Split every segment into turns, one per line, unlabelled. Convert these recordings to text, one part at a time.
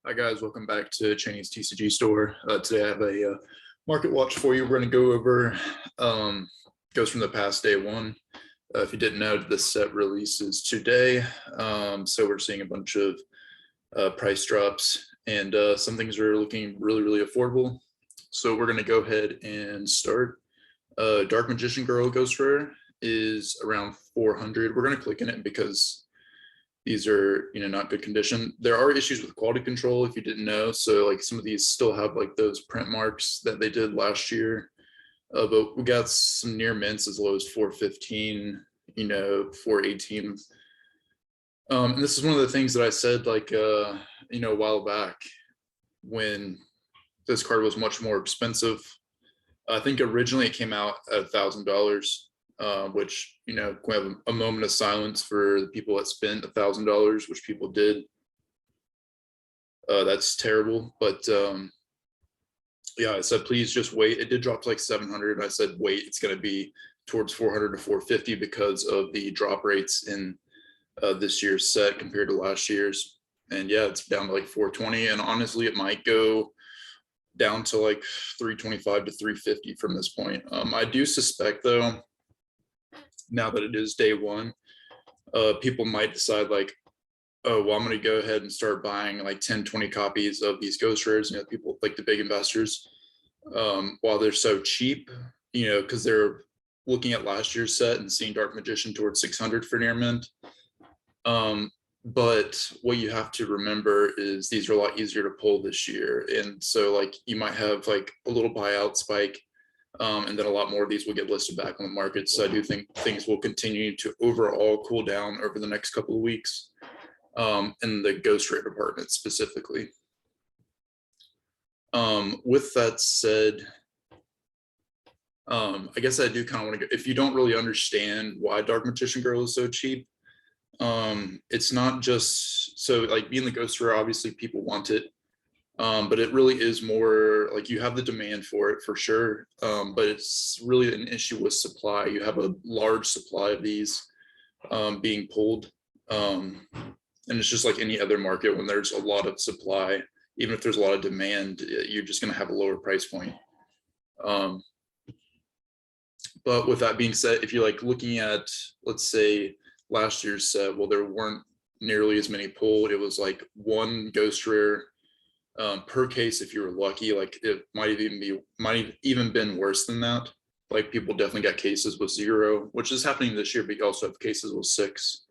Hi guys, welcome back to Cheney's TCG store. Today I have a market watch for you. We're going to go over goes from the past day one. If you didn't know, this set releases today. So we're seeing a bunch of price drops, and some things are looking really affordable. So we're going to go ahead and start. Dark Magician Girl Ghost Rare is around 400. We're going to click in it because these are, not good condition. There are issues with quality control if you didn't know. So like some of these still have like those print marks that they did last year. But we got some near mints as low as 415, 418. And this is one of the things that I said like, a while back when this card was much more expensive. I think originally it came out at $1,000. Which, we have a moment of silence for the people that spent $1,000, which people did. That's terrible. But yeah, I said, please just wait. It did drop to like 700. I said, wait, it's going to be towards 400 to 450 because of the drop rates in this year's set compared to last year's. And yeah, it's down to like 420. And honestly, it might go down to like 325 to 350 from this point. I do suspect though, now that it is day one, people might decide like, oh, well, I'm going to go ahead and start buying like 10, 20 copies of these ghost rares, people like the big investors, while they're so cheap, because they're looking at last year's set and seeing Dark Magician towards 600 for near mint. But what you have to remember is these are a lot easier to pull this year. And so like you might have like a little buyout spike, and then a lot more of these will get listed back on the market. So I do think things will continue to overall cool down over the next couple of weeks, in the ghost rare department specifically. With that said, I guess I do kind of want to go, if you don't really understand why Dark Magician Girl is so cheap, it's not just, so like being the ghost rare, obviously people want it. But it really is more like you have the demand for it for sure. But it's really an issue with supply. You have a large supply of these being pulled. And it's just like any other market when there's a lot of supply, even if there's a lot of demand, you're just going to have a lower price point. But with that being said, if you're like looking at, let's say last year's set, well, there weren't nearly as many pulled. It was like one ghost rare per case if you were lucky. Like it might even been worse than that. Like people definitely got cases with 0, which is happening this year, but you also have cases with 6.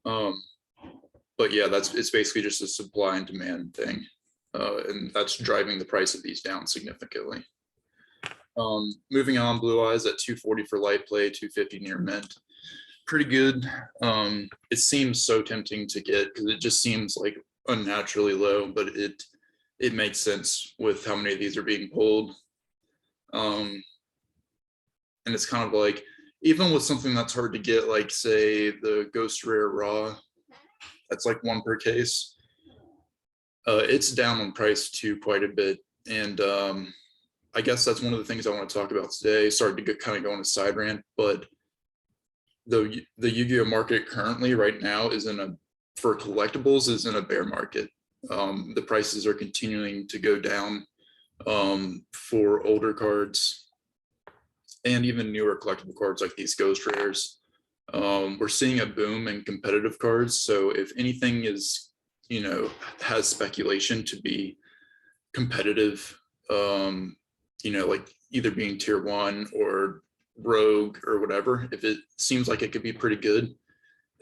But yeah, it's basically just a supply and demand thing, and that's driving the price of these down significantly. Moving on, Blue Eyes at 240 for light play, 250 near mint. Pretty good. It seems so tempting to get because it just seems like unnaturally low, but it makes sense with how many of these are being pulled. And it's kind of like, even with something that's hard to get, like say the ghost rare raw, that's like 1 per case, it's down on price too quite a bit. And I guess that's one of the things I want to talk about today. Sorry to kind of go on a side rant, but the Yu-Gi-Oh market currently right now for collectibles is in a bear market. The prices are continuing to go down for older cards and even newer collectible cards like these ghost rares. We're seeing a boom in competitive cards. So if anything is, has speculation to be competitive, like either being tier 1 or rogue or whatever, if it seems like it could be pretty good,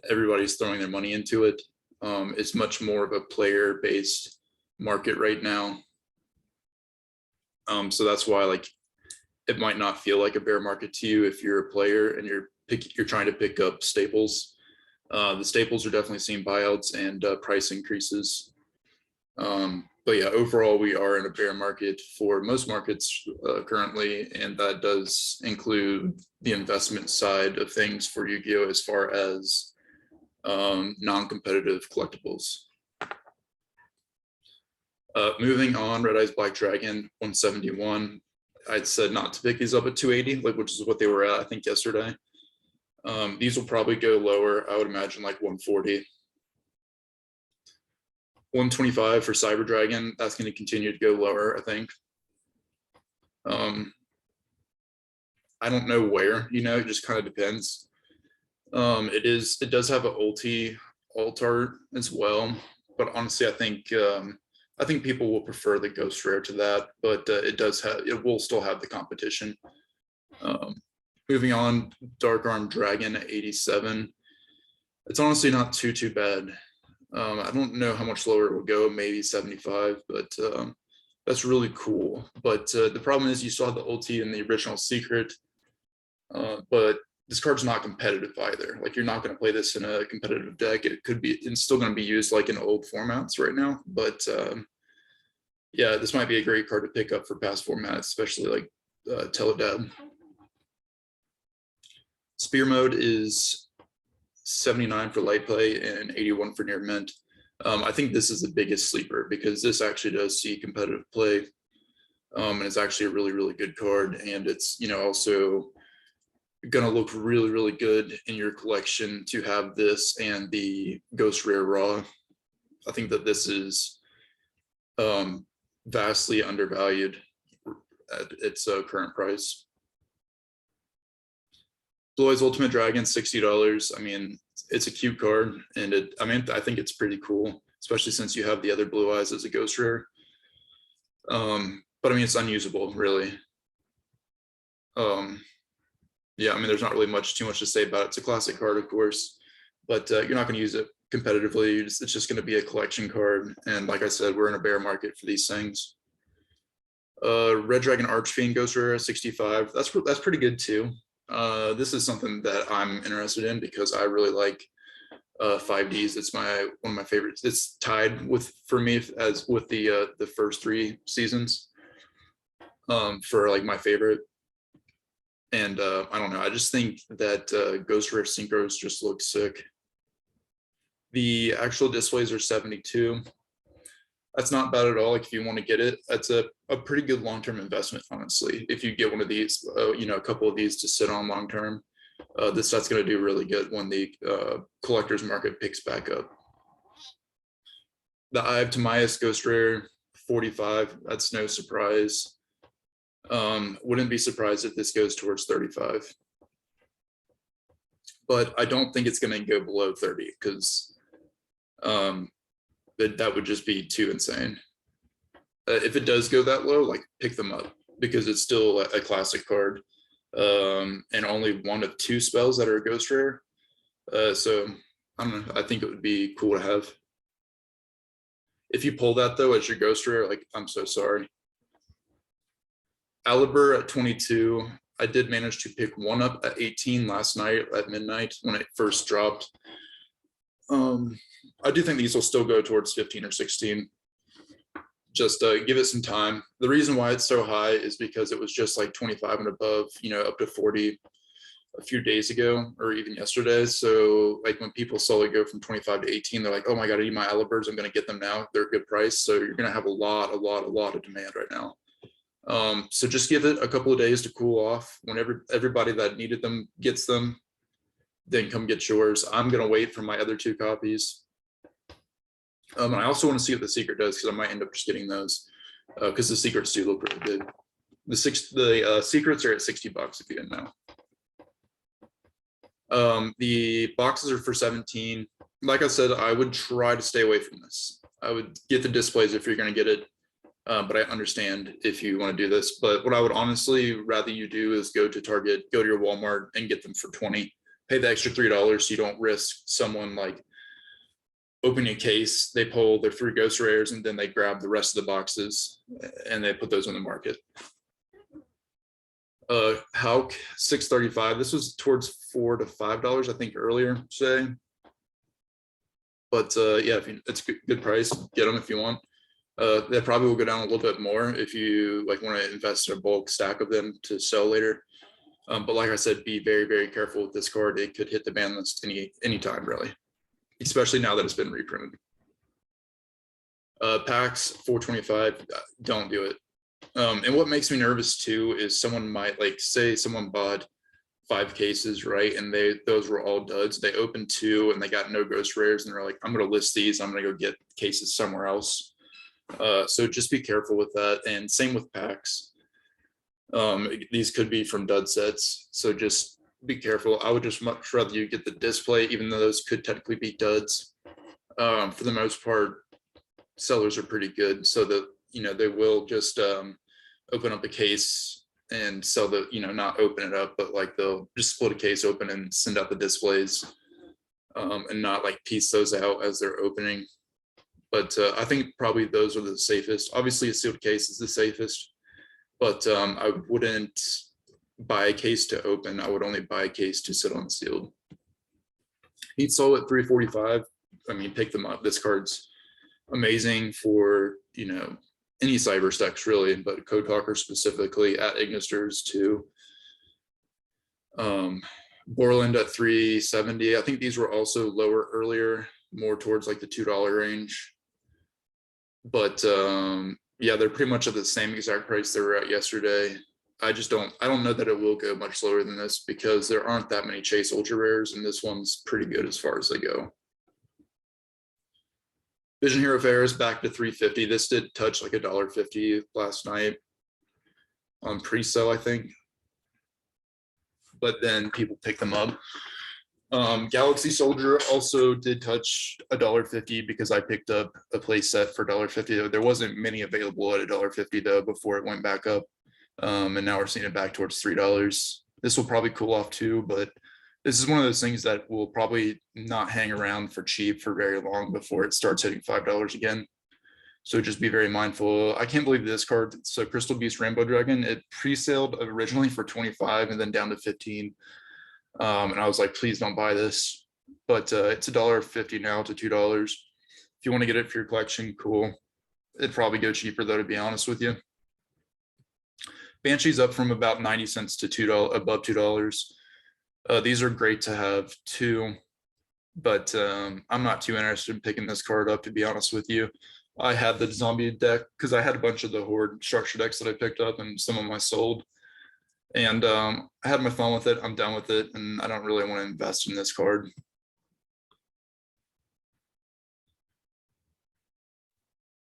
everybody's throwing their money into it. It's much more of a player-based market right now. So that's why like it might not feel like a bear market to you if you're a player and you're trying to pick up staples. The staples are definitely seeing buyouts and price increases. But yeah, overall we are in a bear market for most markets currently, and that does include the investment side of things for Yu-Gi-Oh as far as non-competitive collectibles. Moving on, Red Eyes Black Dragon 171. I'd said not to pick these up at 280, like which is what they were at I think yesterday. These will probably go lower. I would imagine like 140. 125 for Cyber Dragon. That's going to continue to go lower, I think. I don't know where, it just kind of depends. It does have an ulti alt art as well, but honestly, I think people will prefer the ghost rare to that, but it will still have the competition. Moving on, Dark Arm Dragon at 87. It's honestly not too bad. I don't know how much lower it will go, maybe 75, but that's really cool. But the problem is you saw the ulti in the original secret, but this card's not competitive either. Like, you're not going to play this in a competitive deck. It's still going to be used like in old formats right now, but yeah, this might be a great card to pick up for past formats, especially like Teledad. Spear mode is 79 for light play and 81 for near mint. I think this is the biggest sleeper because this actually does see competitive play, and it's actually a really good card, and it's also gonna look really good in your collection to have this and the Ghost Rare Raw. I think that this is vastly undervalued at its current price. Blue Eyes Ultimate Dragon, $60. I mean, it's a cute card, and I think it's pretty cool, especially since you have the other Blue Eyes as a ghost rare. But I mean, it's unusable, really. Yeah, I mean, there's not really too much to say about it. It's a classic card, of course, but you're not going to use it competitively. It's just going to be a collection card, and like I said, we're in a bear market for these things. Red Dragon Archfiend Ghost Rare, 65. That's pretty good too. This is something that I'm interested in because I really like 5Ds. It's one of my favorites. It's tied for me as with the first 3 seasons for like my favorite. And I don't know, I just think that Ghost Rare Synchros just look sick. The actual displays are 72. That's not bad at all. Like, if you want to get it, that's a pretty good long-term investment, honestly. If you get one of these, a couple of these to sit on long-term, this set's going to do really good when the collector's market picks back up. The Eye of Timaeus Ghost Rare, 45. That's no surprise. Wouldn't be surprised if this goes towards 35. But I don't think it's going to go below 30 because that would just be too insane. If it does go that low, like, pick them up because it's still a classic card, and only one of 2 spells that are a ghost rare. So I don't know. I think it would be cool to have. If you pull that though as your ghost rare, like, I'm so sorry. Alibur at 22. I did manage to pick one up at 18 last night at midnight when it first dropped. I do think these will still go towards 15 or 16. Just give it some time. The reason why it's so high is because it was just like 25 and above, up to 40 a few days ago or even yesterday. So like when people saw it go from 25 to 18, they're like, oh my God, I need my Aliburs. I'm going to get them now. They're a good price. So you're going to have a lot of demand right now. So just give it a couple of days to cool off. Whenever everybody that needed them gets them, then come get yours. I'm going to wait for my other 2 copies. And I also want to see what the secret does because I might end up just getting those because the secrets do look really good. The secrets are at $60 if you didn't know. The boxes are for 17. Like I said, I would try to stay away from this. I would get the displays if you're going to get it. But I understand if you want to do this. But what I would honestly rather you do is go to Target, go to your Walmart and get them for 20. Pay the extra $3 so you don't risk someone like opening a case, they pull their 3 ghost rares, and then they grab the rest of the boxes and they put those on the market. Hauk, $6.35. This was towards $4 to $5, I think, earlier today. But yeah, it's a good price. Get them if you want. That probably will go down a little bit more if you like want to invest in a bulk stack of them to sell later. But like I said, be very careful with this card. It could hit the ban list anytime, really, especially now that it's been reprinted. Packs 425, don't do it. And what makes me nervous too is someone might, like, say someone bought 5 cases, right? And those were all duds. They opened 2 and they got no ghost rares, and they're like, I'm gonna list these, I'm gonna go get cases somewhere else. So just be careful with that. And same with packs. These could be from dud sets, so just be careful. I would just much rather you get the display, even though those could technically be duds. For the most part, sellers are pretty good, so that they will just open up a case and sell the, not open it up, but like they'll just split a case open and send out the displays, and not like piece those out as they're opening. But I think probably those are the safest. Obviously, a sealed case is the safest, but I wouldn't buy a case to open. I would only buy a case to sit unsealed. Heat sold at 345. I mean, pick them up. This card's amazing for any cyber stacks really, but Code Talker specifically, at Ignisters too. Borland at 370. I think these were also lower earlier, more towards like the $2 range. But yeah, they're pretty much at the same exact price they were at yesterday. I don't know that it will go much lower than this, because there aren't that many Chase Ultra Rares, and this one's pretty good as far as they go. Vision Hero Fair back to 350. This did touch like $1.50 last night on pre-sale, I think, but then people picked them up. Galaxy Soldier also did touch $1.50 because I picked up a play set for $1.50. There wasn't many available at $1.50 though before it went back up, and now we're seeing it back towards $3. This will probably cool off too, but this is one of those things that will probably not hang around for cheap for very long before it starts hitting $5 again. So just be very mindful. I can't believe this card. So Crystal Beast Rainbow Dragon, it pre-sailed originally for 25 and then down to 15. And I was like, please don't buy this. But it's $1.50 now to $2. If you want to get it for your collection, cool. It'd probably go cheaper though, to be honest with you. Banshee's up from about 90 cents to $2, above $2. These are great to have too, but I'm not too interested in picking this card up, to be honest with you. I had the zombie deck because I had a bunch of the horde structure decks that I picked up, and some of them I sold, and I had my fun with it. I'm done with it, and I don't really want to invest in this card.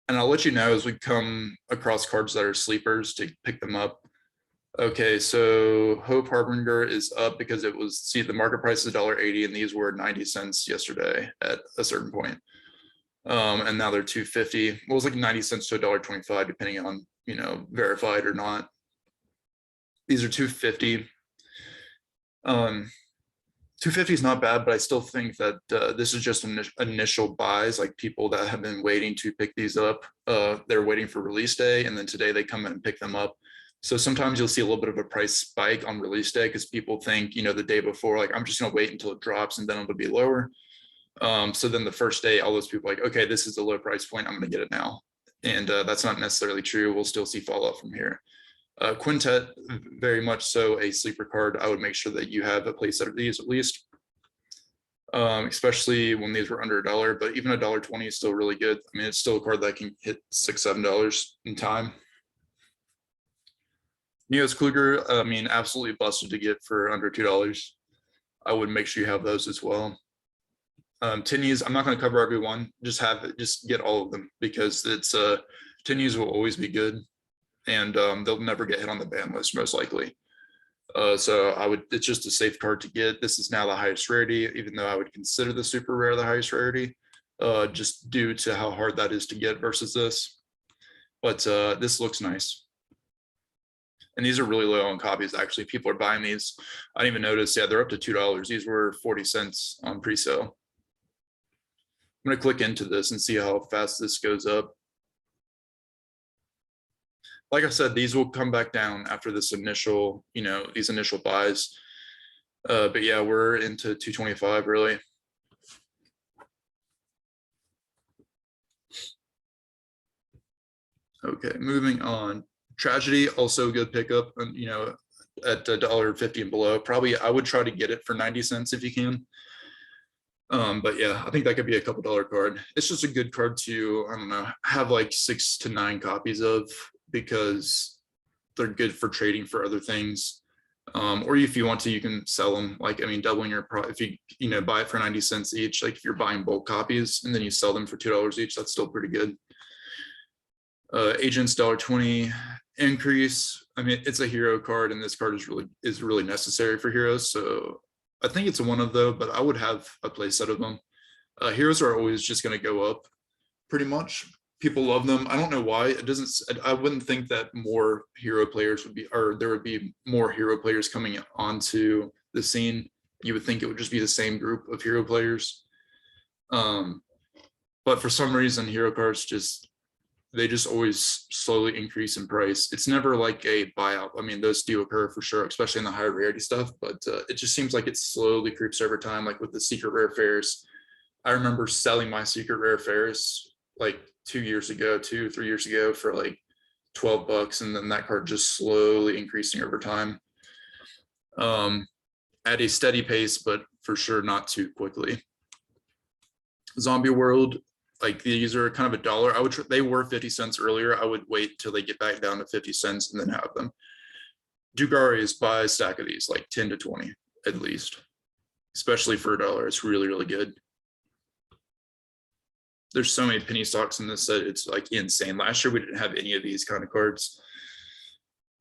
And I'll let you know as we come across cards that are sleepers to pick them up. Okay, so Hope Harbinger is up because it was, see, the market price is $1.80 and these were 90 cents yesterday at a certain point. And now they're $2.50. Well, it was like 90 cents to $1.25, depending on, verified or not. These are $2.50. $2.50 is not bad, but I still think that this is just initial buys, like people that have been waiting to pick these up. They're waiting for release day, and then today they come in and pick them up. So sometimes you'll see a little bit of a price spike on release day because people think, the day before, like, I'm just going to wait until it drops and then it'll be lower. So then the first day, all those people are like, okay, this is the low price point, I'm going to get it now. And that's not necessarily true. We'll still see fall off from here. Quintet, very much so a sleeper card. I would make sure that you have a place of these at least, especially when these were under $1, but even $1.20 is still really good. I mean, it's still a card that can hit $6, $7 in time. Neos Kluger, I mean, absolutely busted to get for under $2. I would make sure you have those as well. Tinnies, I'm not going to cover everyone. Just get all of them, because it's Tinnies will always be good, and they'll never get hit on the ban list most likely. So it's just a safe card to get. This is now the highest rarity, even though I would consider the super rare the highest rarity, just due to how hard that is to get versus this. But this looks nice. And these are really low on copies, actually. People are buying these. I didn't even notice. Yeah, they're up to $2. These were 40 cents on pre-sale. I'm going to click into this and see how fast this goes up. Like I said, these will come back down after this initial, these initial buys. But yeah, we're into 225 really. Okay, moving on. Tragedy, also a good pickup, at $1.50 and below. Probably I would try to get it for 90 cents if you can. But yeah, I think that could be a couple dollar card. It's just a good card to, I don't know, have like 6 to 9 copies of, because they're good for trading for other things. Or if you want to, you can sell them. Like, I mean, doubling your if you buy it for 90 cents each, like if you're buying bulk copies and then you sell them for $2 each, that's still pretty good. Agents $1.20 increase. I mean, it's a hero card, and this card is really necessary for heroes. So I think it's a one of though, but I would have a play set of them. Heroes are always just going to go up, pretty much. People love them. I don't know why. It doesn't. I wouldn't think that more hero players would be, or there would be more hero players coming onto the scene. You would think it would just be the same group of hero players. But for some reason, hero cards they just always slowly increase in price. It's never like a buyout. I mean, those do occur for sure, especially in the higher rarity stuff, but it just seems like it slowly creeps over time. Like with the secret rare fairs, I remember selling my secret rare fairs like 3 years ago for like $12, and then that card just slowly increasing over time, at a steady pace, but for sure not too quickly. Zombie World, like these are kind of $1. They were 50 cents earlier. I would wait till they get back down to 50 cents and then have them. Dugaris, buy a stack of these, like 10 to 20 at least, especially for $1. It's really, really good. There's so many penny stocks in this set, it's like insane. Last year we didn't have any of these kind of cards.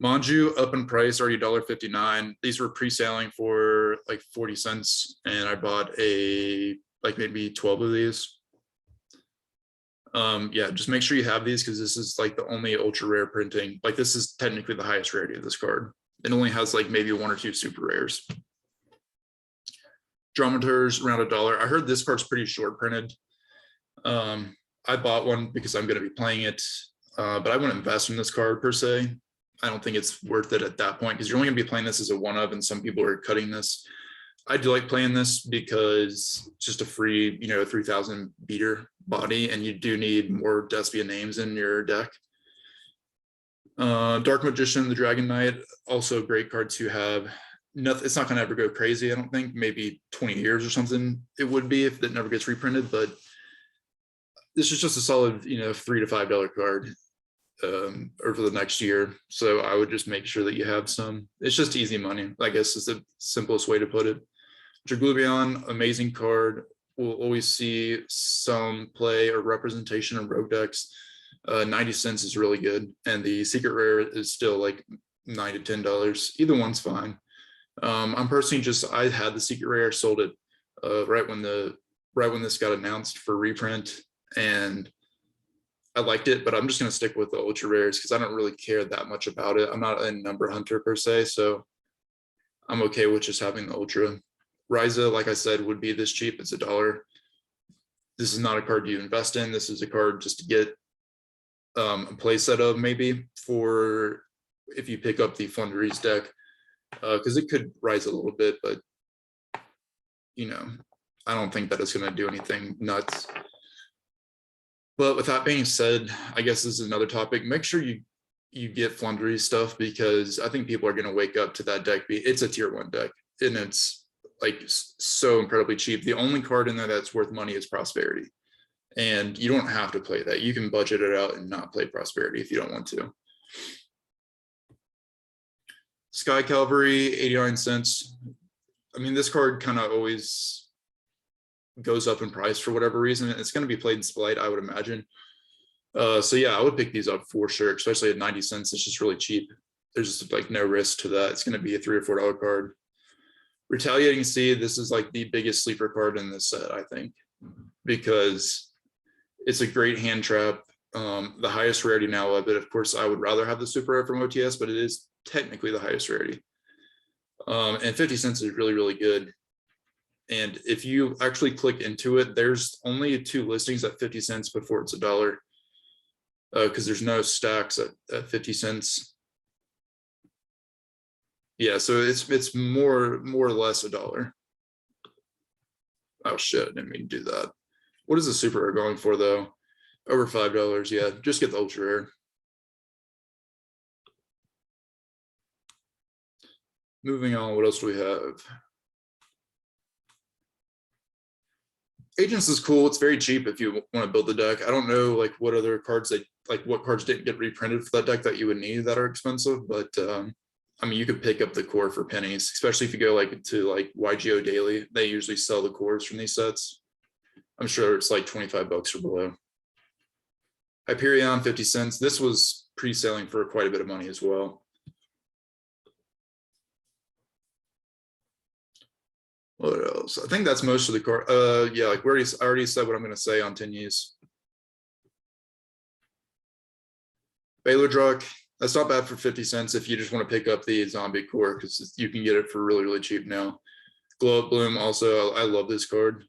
Manju up in price, already $1.59. These were pre-selling for like 40 cents, and I bought like maybe 12 of these. Yeah, just make sure you have these, because this is like the only ultra rare printing. Like this is technically the highest rarity of this card. It only has like maybe 1 or 2 super rares. Dramaturge around $1. I heard this card's pretty short printed. I bought one because I'm going to be playing it, but I wouldn't invest in this card per se. I don't think it's worth it at that point, because you're only going to be playing this as a one of, and some people are cutting this. I do like playing this because it's just a free, 3,000 beater body, and you do need more Despia names in your deck. Dark Magician, the Dragon Knight, also a great card to have. It's not going to ever go crazy, I don't think. Maybe 20 years or something it would be if it never gets reprinted, but this is just a solid, $3 to $5 card over the next year. So I would just make sure that you have some. It's just easy money, I guess is the simplest way to put it. Draglubion, amazing card. We'll always see some play or representation in rogue decks. 90 cents is really good, and the secret rare is still like $9 to $10. Either one's fine. I'm personally I had the secret rare, sold it right when this got announced for reprint, and I liked it, but I'm just going to stick with the ultra rares because I don't really care that much about it. I'm not a number hunter per se, so I'm okay with just having the ultra. Ryza, like I said, would be this cheap. It's $1. This is not a card you invest in. This is a card just to get a play set of, maybe for if you pick up the Flunderies deck, because it could rise a little bit, but I don't think that it's going to do anything nuts. But with that being said, I guess this is another topic. Make sure you get Flunderies stuff, because I think people are going to wake up to that deck. It's a tier 1 deck, and it's like so incredibly cheap. The only card in there that's worth money is Prosperity, and you don't have to play that. You can budget it out and not play Prosperity if you don't want to. Sky Cavalry, 89 cents. I mean, this card kind of always goes up in price for whatever reason. It's going to be played in Splight, I would imagine. So yeah, I would pick these up for sure, especially at 90 cents. It's just really cheap. There's just like no risk to that. It's going to be a $3 or $4 card. Retaliating Seed, this is like the biggest sleeper card in this set, I think, because it's a great hand trap. The highest rarity now of it. Of course, I would rather have the super rare from OTS, but it is technically the highest rarity. And 50 cents is really, really good. And if you actually click into it, there's only 2 listings at 50 cents before it's $1, because there's no stacks at 50 cents. Yeah, so it's more or less $1. Oh shit, I didn't mean to do that. What is the super rare going for though? Over $5. Yeah, just get the ultra rare. Moving on, what else do we have? Agents is cool. It's very cheap if you want to build the deck. I don't know like what other cards what cards didn't get reprinted for that deck that you would need that are expensive, but I mean, you could pick up the core for pennies, especially if you go like to like YGO Daily. They usually sell the cores from these sets. I'm sure it's like 25 bucks or below. Hyperion, 50 cents. This was pre-selling for quite a bit of money as well. What else? I think that's most of the car. Yeah, like I already said what I'm going to say on 10 U's. Baylor Druck, that's not bad for 50 cents if you just want to pick up the zombie core, because you can get it for really, really cheap now. Glow Up Bloom, also, I love this card.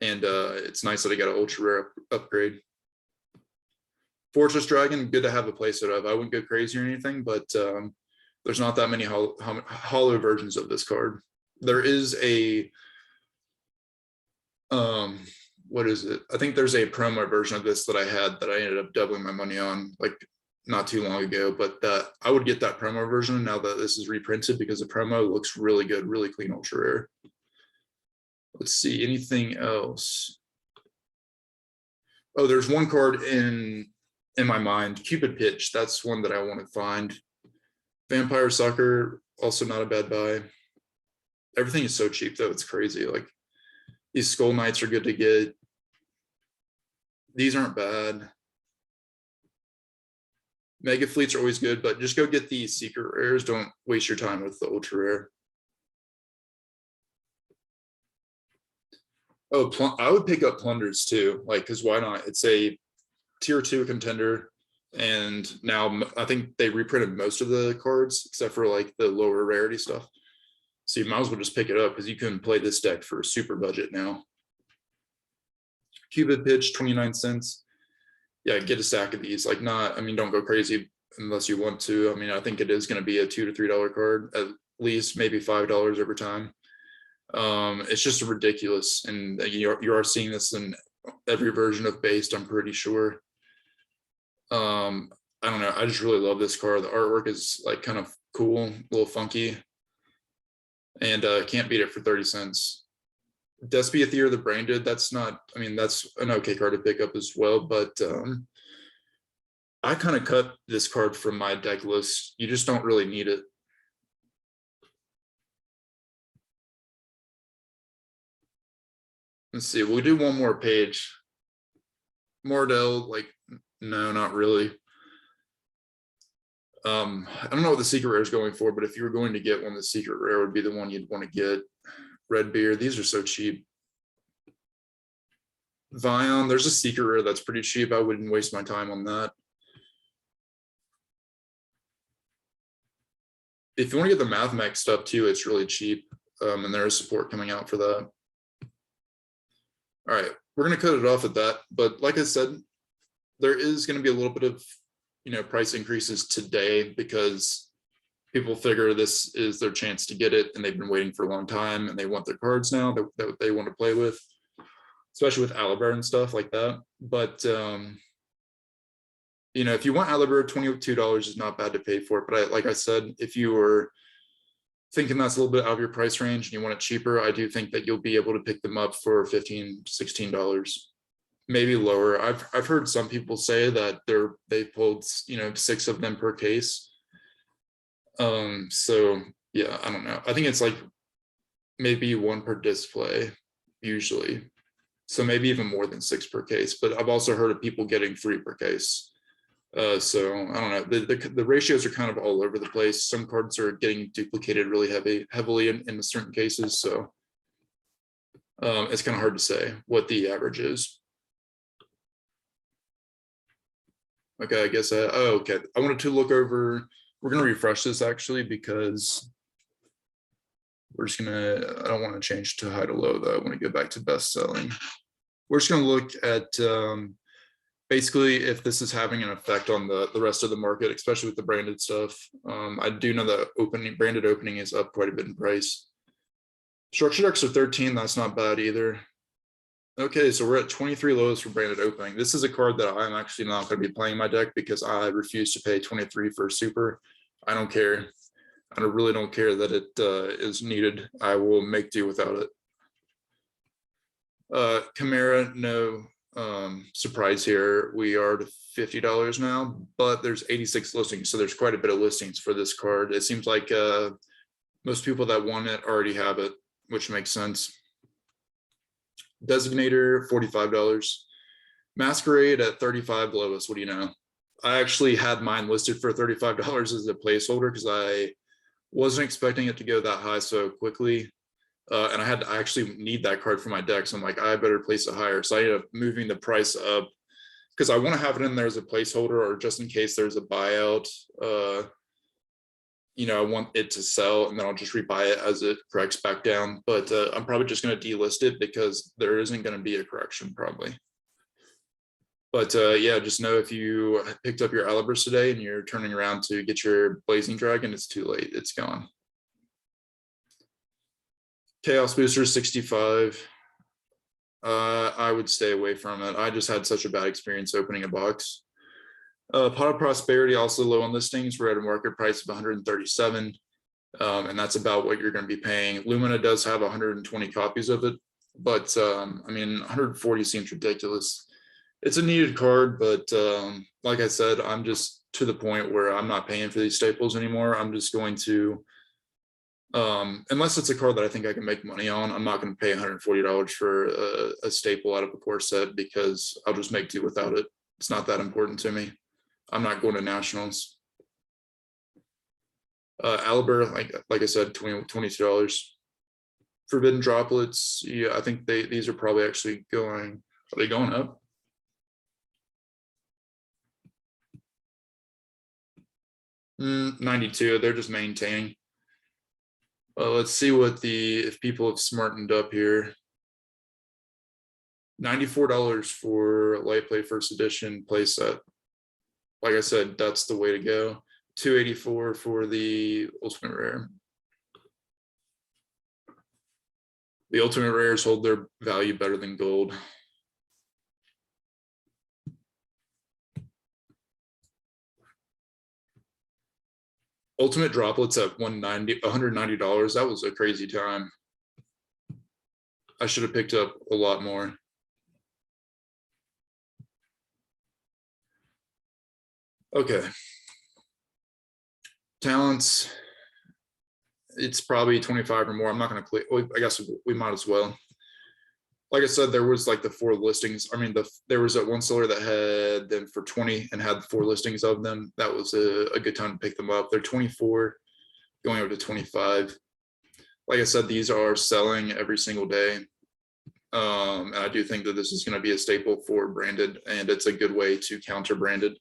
And it's nice that I got an ultra rare upgrade. Fortress Dragon, good to have a playset of. I wouldn't go crazy or anything, but there's not that many hollow versions of this card. There is a, what is it? I think there's a promo version of this that I had that I ended up doubling my money on like not too long ago, but that I would get that promo version now that this is reprinted, because the promo looks really good, really clean, ultra rare. Let's see, anything else? Oh, there's one card in my mind, Cupid Pitch. That's one that I want to find. Vampire Sucker, also not a bad buy. Everything is so cheap though, it's crazy. Like these Skull Knights are good to get. These aren't bad. Mega Fleets are always good, but just go get the secret rares. Don't waste your time with the ultra rare. Oh, I would pick up Plunders too, like, because why not? It's a tier 2 contender, and now I think they reprinted most of the cards except for like the lower rarity stuff. So you might as well just pick it up, because you can play this deck for a super budget now. Cupid Pitch, 29 cents. Yeah, get a stack of these. Like, not, I mean, don't go crazy unless you want to. I mean, I think it is going to be a $2 to $3 card, at least maybe $5 over time. It's just ridiculous, and you are seeing this in every version of Based, I'm pretty sure. I don't know, I just really love this card. The artwork is like kind of cool, a little funky, and can't beat it for 30 cents. Despia Theater, the branded, that's not, I mean, that's an okay card to pick up as well, but I kind of cut this card from my deck list. You just don't really need it. Let's see, we'll do one more page. Mordell, like, no, not really. I don't know what the secret rare is going for, but if you were going to get one, the secret rare would be the one you'd want to get. Redbeard, these are so cheap. Vion, there's a secret rare that's pretty cheap. I wouldn't waste my time on that. If you want to get the Mathmech stuff too, it's really cheap, and there is support coming out for that. All right, we're going to cut it off at that. But like I said, there is going to be a little bit of, price increases today, because people figure this is their chance to get it, and they've been waiting for a long time, and they want their cards now that they want to play with, especially with Aliber and stuff like that. But if you want Aliber, $22 is not bad to pay for it. But like I said, if you were thinking that's a little bit out of your price range and you want it cheaper, I do think that you'll be able to pick them up for $15, $16, maybe lower. I've heard some people say that they pulled 6 of them per case. So yeah, I don't know. I think it's like maybe 1 per display usually, so maybe even more than 6 per case. But I've also heard of people getting 3 per case. So I don't know, the ratios are kind of all over the place. Some cards are getting duplicated really heavily in certain cases, so it's kind of hard to say what the average is. Okay, I guess okay, I wanted to look over, we're going to refresh this actually, because we're just gonna, I don't want to change to high to low though. I want to go back to best selling. We're just going to look at basically if this is having an effect on the rest of the market, especially with the branded stuff. I do know that branded opening is up quite a bit in price. Structure decks are 13, that's not bad either. Okay, so we're at 23 lows for branded opening. This is a card that I'm actually not going to be playing in my deck, because I refuse to pay 23 for super. I don't care. I really don't care that it is needed. I will make do without it. Chimera, no. surprise here. We are to $50 now, but there's 86 listings, so there's quite a bit of listings for this card. It seems like most people that want it already have it, which makes sense. Designator, $45. Masquerade at 35 lowest. What do you know? I actually had mine listed for $35 as a placeholder because I wasn't expecting it to go that high so quickly. And I actually need that card for my deck. So I'm like, I better place it higher. So I ended up moving the price up because I want to have it in there as a placeholder or just in case there's a buyout. You know, I want it to sell and then I'll just rebuy it as it corrects back down. But I'm probably just going to delist it because there isn't going to be a correction probably. But yeah, just know if you picked up your Alibris today and you're turning around to get your Blazing Dragon, it's too late. It's gone. Chaos Booster 65. I would stay away from it. I just had such a bad experience opening a box. Pot of Prosperity also low on listings. We're at a market price of 137, and that's about what you're going to be paying. Lumina does have 120 copies of it, but I mean 140 seems ridiculous. It's a needed card, but like I said, I'm just to the point where I'm not paying for these staples anymore. I'm just going to, unless it's a card that I think I can make money on, I'm not going to pay $140 for a staple out of a core set because I'll just make do without it. It's not that important to me. I'm not going to nationals. Albert, like I said, $22. Forbidden Droplets, yeah, I think these are probably actually going. Are they going up? $92. They're just maintaining. Let's see what if people have smartened up here. $94 for Light Play First Edition playset. Like I said, that's the way to go. $284 for the Ultimate Rare. The Ultimate Rares hold their value better than gold. Ultimate Droplets at $190. That was a crazy time. I should have picked up a lot more. Okay. Talents. It's probably 25 or more. I'm not going to click. Well, I guess we might as well. Like I said, there was like the 4 listings. I mean, there was that one seller that had them for 20 and had 4 listings of them. That was a good time to pick them up. They're 24, going over to 25. Like I said, these are selling every single day. And I do think that this is going to be a staple for branded, and it's a good way to counter branded.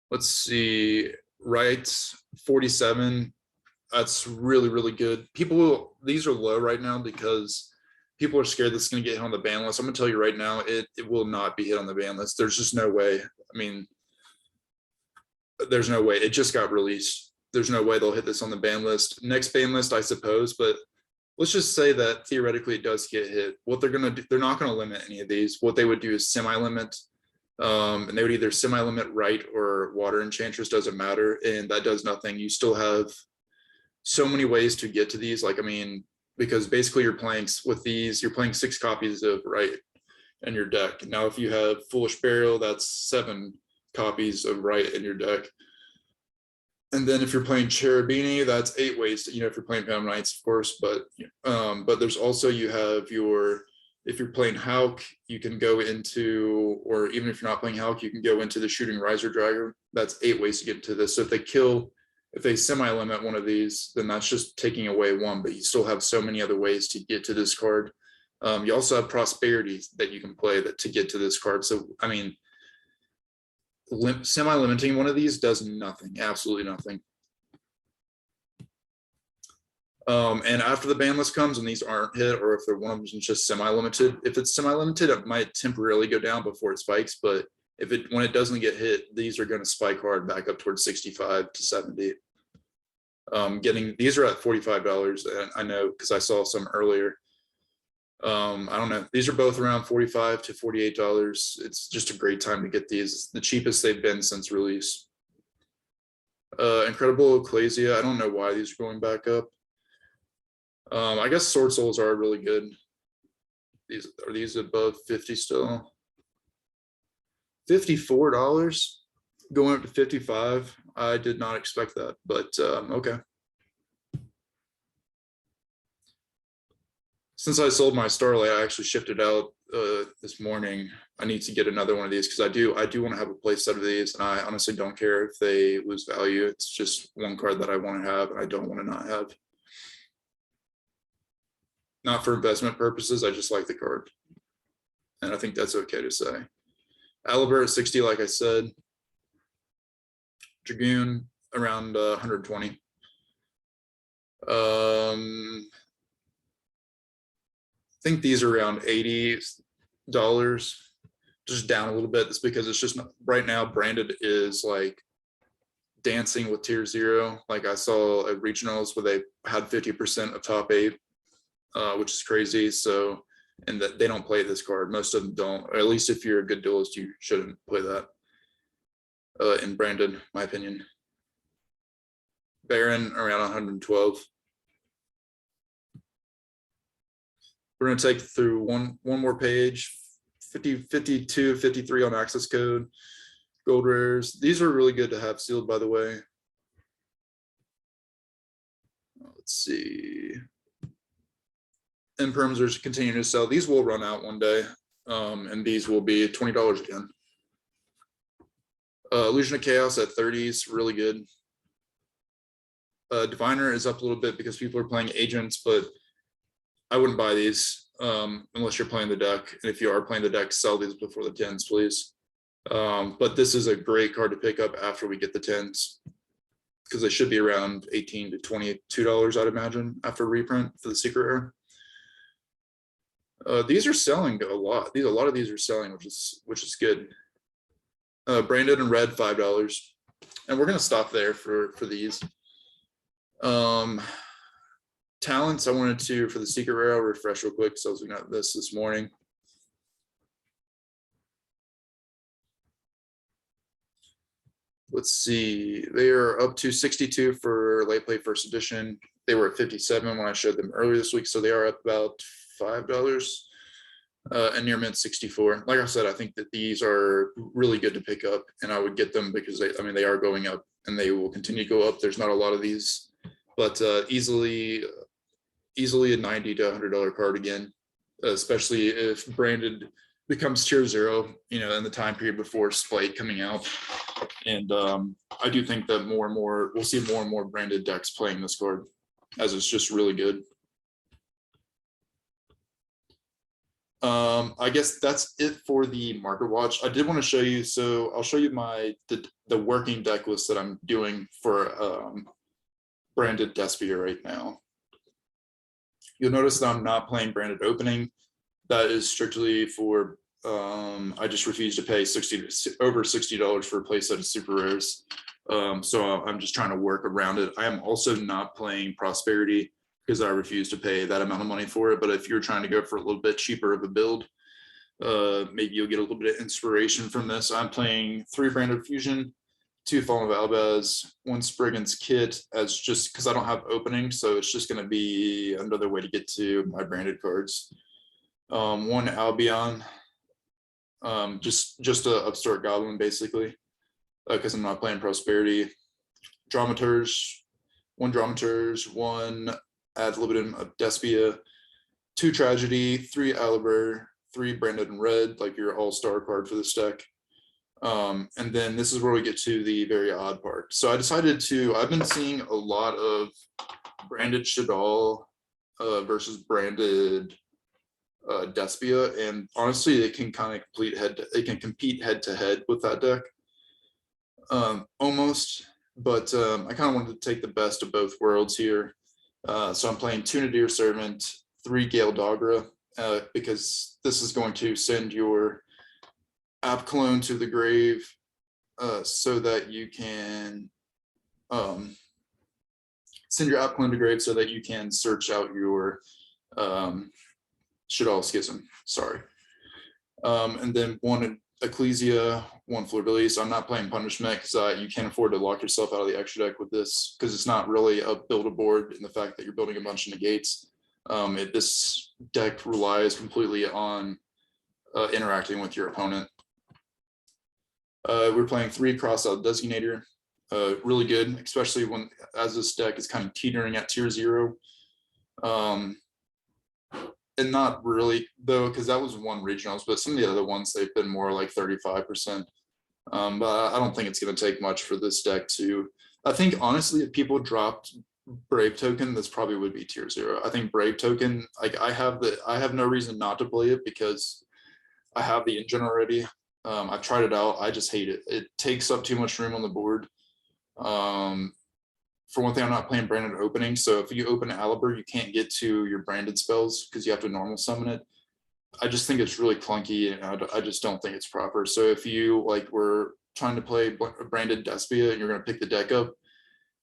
Let's see, right, 47. That's really, really good. These are low right now because people are scared this is going to get hit on the ban list. I'm going to tell you right now, it will not be hit on the ban list. There's just no way. I mean, there's no way. It just got released. There's no way they'll hit this on the ban list. Next ban list, I suppose, but let's just say that theoretically it does get hit. What they're going to do, they're not going to limit any of these. What they would do is semi-limit. And they would either semi-limit right or water enchantress, doesn't matter, and that does nothing. You still have so many ways to get to these. Like, I mean, because basically you're playing with these, you're playing 6 copies of right in your deck. Now, if you have Foolish Burial, that's 7 copies of right in your deck. And then if you're playing Cherubini, that's 8 ways to, you know, if you're playing Phantom Knights, of course, but there's also, you have if you're playing Hauk, you can go into, or even if you're not playing Hauk, you can go into the Shooting Riser Dragon. That's 8 ways to get to this. So if they semi-limit one of these, then that's just taking away 1, but you still have so many other ways to get to this card. You also have Prosperity that you can play to get to this card. So, I mean, semi-limiting one of these does nothing, absolutely nothing. And after the ban list comes and these aren't hit, or if they're one of them is just semi-limited, if it's semi-limited, it might temporarily go down before it spikes. But when it doesn't get hit, these are going to spike hard back up towards 65 to 70. These are at $45, and I know because I saw some earlier. I don't know. These are both around $45 to $48. It's just a great time to get these. It's the cheapest they've been since release. Incredible Ecclesia. I don't know why these are going back up. I guess Sword Souls are really good. Are these above 50 still? $54 going up to 55. I did not expect that, but okay. Since I sold my Starlight, I actually shipped it out this morning. I need to get another one of these because I do want to have a play set of these, and I honestly don't care if they lose value. It's just one card that I want to have, and I don't want to not have. Not for investment purposes. I just like the card, and I think that's okay to say. Aliber at 60, like I said. Dragoon around 120. I think these are around $80, just down a little bit. It's because it's just right now branded is like dancing with tier 0. Like I saw at regionals where they had 50% of top 8, which is crazy. So, and that they don't play this card. Most of them don't, or at least if you're a good duelist, you shouldn't play that in branded, my opinion. Baron around 112. We're going to take through one more page. 50, 52, 53 on access code. Gold rares. These are really good to have sealed, by the way. Let's see. Imperms are continuing to sell. These will run out one day, and these will be $20 again. Illusion of Chaos at 30s, really good. Diviner is up a little bit because people are playing agents, but I wouldn't buy these unless you're playing the deck. And if you are playing the deck, sell these before the 10s, please. But this is a great card to pick up after we get the 10s because they should be around $18 to $22, I'd imagine, after reprint for the secret rare. These are selling a lot. A lot of these are selling, which is good. Branded in red, $5, and we're gonna stop there for these. Talents, I wanted to, for the secret rare, I'll refresh real quick because I was looking at this morning. Let's see, they are up to 62 for late play first edition. They were at 57 when I showed them earlier this week, so they are up about $5. And near mint 64. Like I said, I think that these are really good to pick up, and I would get them because they are going up and they will continue to go up. There's not a lot of these, but easily a $90 to $100 card again, especially if branded becomes tier 0, in the time period before Spite coming out. And I do think that we'll see more and more branded decks playing this card, as it's just really good. I guess that's it for the market watch. I did want to show you, so I'll show you the working deck list that I'm doing for branded Despia right now. You'll notice that I'm not playing branded opening. That is strictly for I just refuse to pay over $60 for a play set of super rares. So I'm just trying to work around it. I am also not playing Prosperity because I refuse to pay that amount of money for it. But if you're trying to go for a little bit cheaper of a build, maybe you'll get a little bit of inspiration from this. I'm playing 3 Branded Fusion, 2 Fallen of Albaz, 1 Spriggan's Kit, as just because I don't have opening, so it's just going to be another way to get to my branded cards. 1 Albion, just a upstart goblin basically, because I'm not playing Prosperity. Dramaturge, 1 Dramaturge, 1 Ad Libitum of Despia, 2 Tragedy, 3 Aliber, 3 Branded in red, like your all-star card for this deck. And then this is where we get to the very odd part. So I decided I've been seeing a lot of branded Shaddoll versus branded Despia, and honestly, they can kind of compete head to head with that deck. Almost, but I kind of wanted to take the best of both worlds here. So I'm playing 2 Nadir Servant, 3 Gale Dogra, because this is going to send your App Clone to the grave, so that you can send your App Clone to grave so that you can search out your Shaddoll Schism. Sorry. And then 1 Ecclesia, 1 Fleur-de-Lis. So I'm not playing Punishment because you can't afford to lock yourself out of the extra deck with this, because it's not really a build-a-board in the fact that you're building a bunch of negates. This deck relies completely on interacting with your opponent. We're playing 3 Crossout Designator. Really good, especially when as this deck is kind of teetering at tier 0. And not really though, because that was 1 regionals, but some of the other ones they've been more like 35%. But I don't think it's going to take much for this deck to. I think honestly, if people dropped Brave Token, this probably would be tier 0. I think Brave Token, like I have no reason not to play it because I have the engine already. I've tried it out. I just hate it. It takes up too much room on the board. For one thing, I'm not playing branded opening, so if you open Aliber, you can't get to your branded spells because you have to normal summon it. I just think it's really clunky, and I just don't think it's proper. So if you like were trying to play branded Despia and you're going to pick the deck up,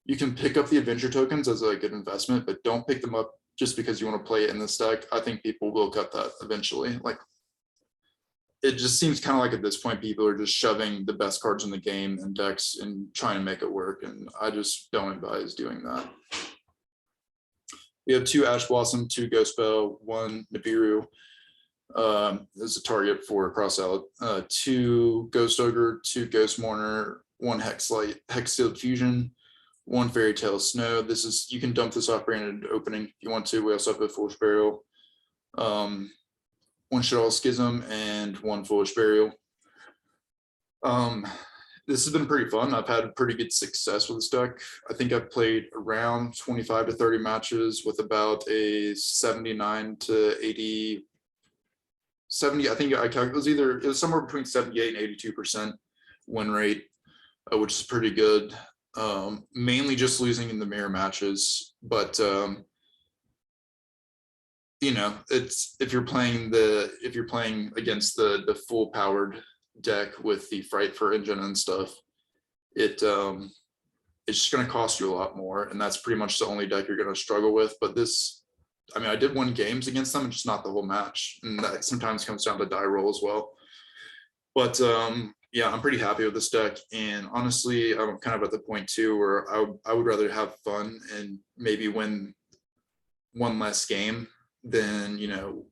you can pick up the adventure tokens as a good investment, but don't pick them up just because you want to play it in this deck. I think people will cut that eventually. Like, it just seems kind of like at this point, people are just shoving the best cards in the game and decks and trying to make it work. And I just don't advise doing that. We have 2 Ash Blossom, 2 Ghost Bell, 1 Nibiru as a target for Crossout, 2 Ghost Ogre, 2 Ghost Mourner, 1 Hexlight, Hexsealed Fusion, 1 Fairy Tale Snow. This is, you can dump this off branded opening if you want to. We also have a Foolish Burial. 1 Shaddoll Schism, and 1 Foolish Burial. This has been pretty fun. I've had pretty good success with this deck. I think I've played around 25 to 30 matches with about a 79 to 80, 70. I think I calculated it was somewhere between 78 and 82% win rate, which is pretty good. Mainly just losing in the mirror matches, but you know, it's if you're playing against the full powered deck with the Fright for engine and stuff, it's just going to cost you a lot more, and that's pretty much the only deck you're going to struggle with. But this, I mean, I did 1 games against them, and just not the whole match, and that sometimes comes down to die roll as well. But yeah, I'm pretty happy with this deck, and honestly, I'm kind of at the point too where I would rather have fun and maybe win 1 less game than, you know,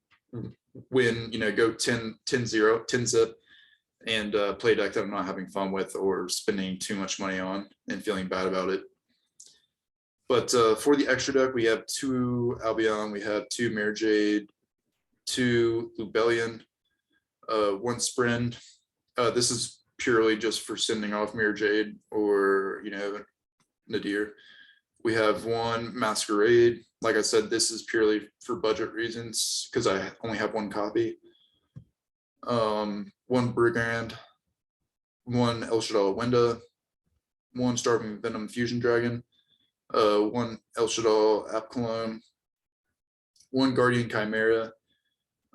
win, you know, go 10-0, 10 zip and play a deck that I'm not having fun with or spending too much money on and feeling bad about it. But for the extra deck, we have 2 Albion, we have 2 Mirror Jade, 2 Lubellion, 1 Sprint. This is purely just for sending off Mirror Jade or, you know, Nadir. We have 1 Masquerade. Like I said, this is purely for budget reasons because I only have 1 copy. 1 Brigand, 1 El Shaddai Wenda, 1 Starving Venom Fusion Dragon, 1 El Shaddai App Cologne, 1 Guardian Chimera,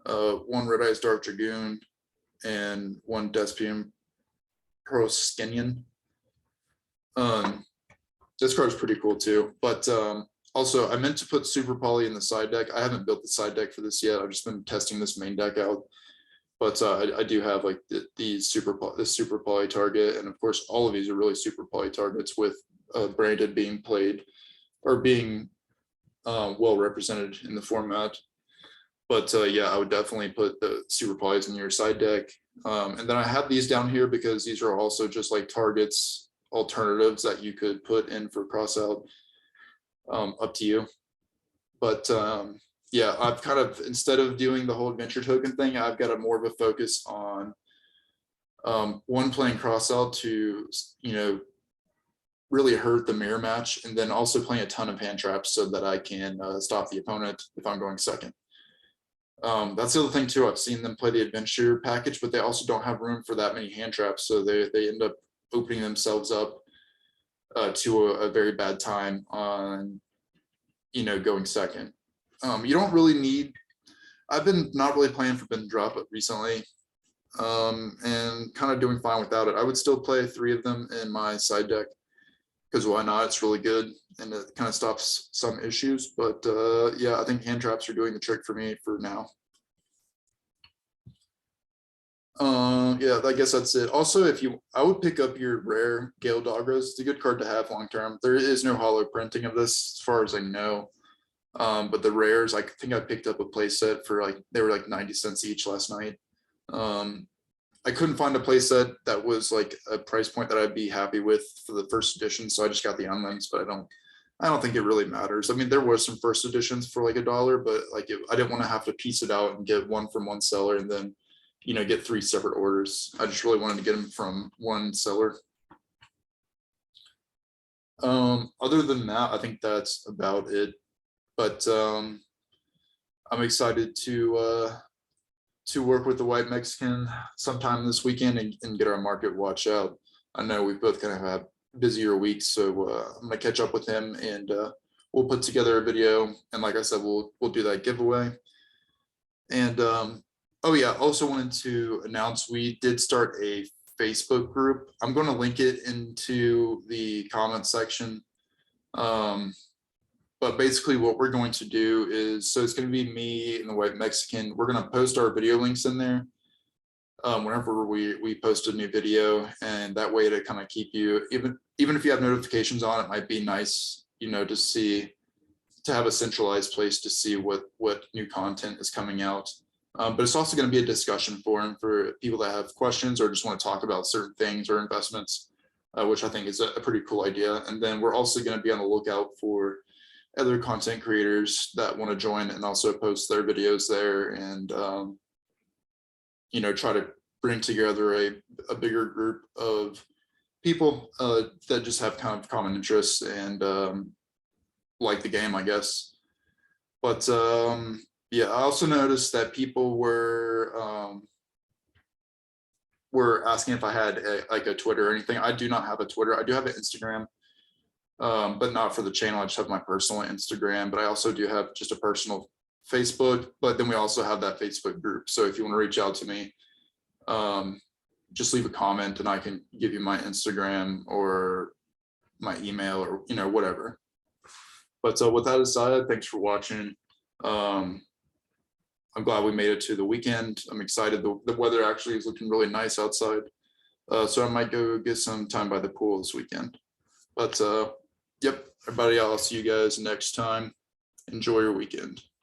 1 Red Eyes Dark Dragoon, and 1 Despian Proskenian. This card is pretty cool too, but also I meant to put Super Poly in the side deck. I haven't built the side deck for this yet. I've just been testing this main deck out, but I do have like the Super Poly target, and of course all of these are really Super Poly targets with branded being played or being well represented in the format. But yeah, I would definitely put the Super Polys in your side deck, and then I have these down here because these are also just like targets, alternatives that you could put in for Crossout. Up to you. But yeah, I've kind of, instead of doing the whole adventure token thing, I've got a more of a focus on 1, playing Crossout to, you know, really hurt the mirror match, and then also playing a ton of hand traps so that I can stop the opponent if I'm going second. That's the other thing too. I've seen them play the adventure package, but they also don't have room for that many hand traps, so they end up opening themselves up to a very bad time on, you know, going second. You don't really need. I've been not really playing for bin drop recently, and kind of doing fine without it. I would still play 3 of them in my side deck because why not? It's really good and it kind of stops some issues. But yeah, I think hand traps are doing the trick for me for now. Yeah, I guess that's it. Also, I would pick up your rare Gale Dogras. It's a good card to have long term. There is no hollow printing of this, as far as I know. But the rares, I think I picked up a playset for they were like 90 cents each last night. I couldn't find a playset that was like a price point that I'd be happy with for the first edition, so I just got the unlinks. But I don't think it really matters. I mean, there was some first editions for like $1, but I didn't want to have to piece it out and get one from one seller and then, get 3 separate orders. I just really wanted to get them from one seller. Other than that, I think that's about it. But I'm excited to work with the White Mexican sometime this weekend and get our market watch out. I know we both kind of have busier weeks, so I'm gonna catch up with him and we'll put together a video. And like I said, we'll do that giveaway. And oh yeah, also wanted to announce we did start a Facebook group. I'm going to link it into the comment section. But basically what we're going to do is, so it's going to be me and the White Mexican. We're going to post our video links in there whenever we post a new video, and that way to kind of keep you, even if you have notifications on, it might be nice, to have a centralized place to see what new content is coming out. But it's also going to be a discussion forum for people that have questions or just want to talk about certain things or investments, which I think is a pretty cool idea. And then we're also going to be on the lookout for other content creators that want to join and also post their videos there, and try to bring together a bigger group of people that just have kind of common interests and like the game, I guess. But yeah, I also noticed that people were asking if I had a Twitter or anything. I do not have a Twitter. I do have an Instagram, but not for the channel. I just have my personal Instagram, but I also do have just a personal Facebook. But then we also have that Facebook group. So if you want to reach out to me, just leave a comment and I can give you my Instagram or my email or whatever. But with that aside, thanks for watching. I'm glad we made it to the weekend. I'm excited. The weather actually is looking really nice outside. So I might go get some time by the pool this weekend. But yep, everybody, I'll see you guys next time. Enjoy your weekend.